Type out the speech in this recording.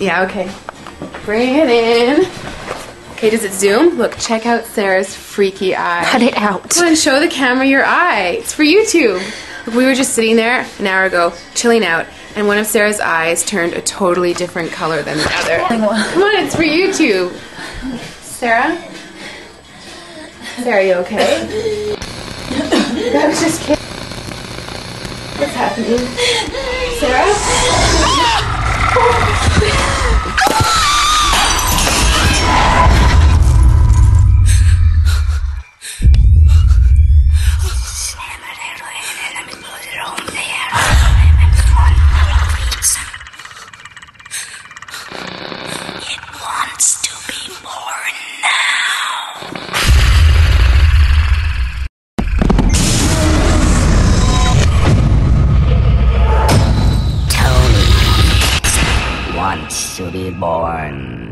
Yeah, okay. Bring it in. Okay, does it zoom? Look, check out Sarah's freaky eye. Cut it out. Come on, show the camera your eye. It's for YouTube. Look, we were just sitting there an hour ago, chilling out, and one of Sarah's eyes turned a totally different color than the other. Come on, it's for YouTube. Sarah? Sarah, are you okay? I was just kidding. What's happening? Sarah? It wants to be born now. Tony wants to be born.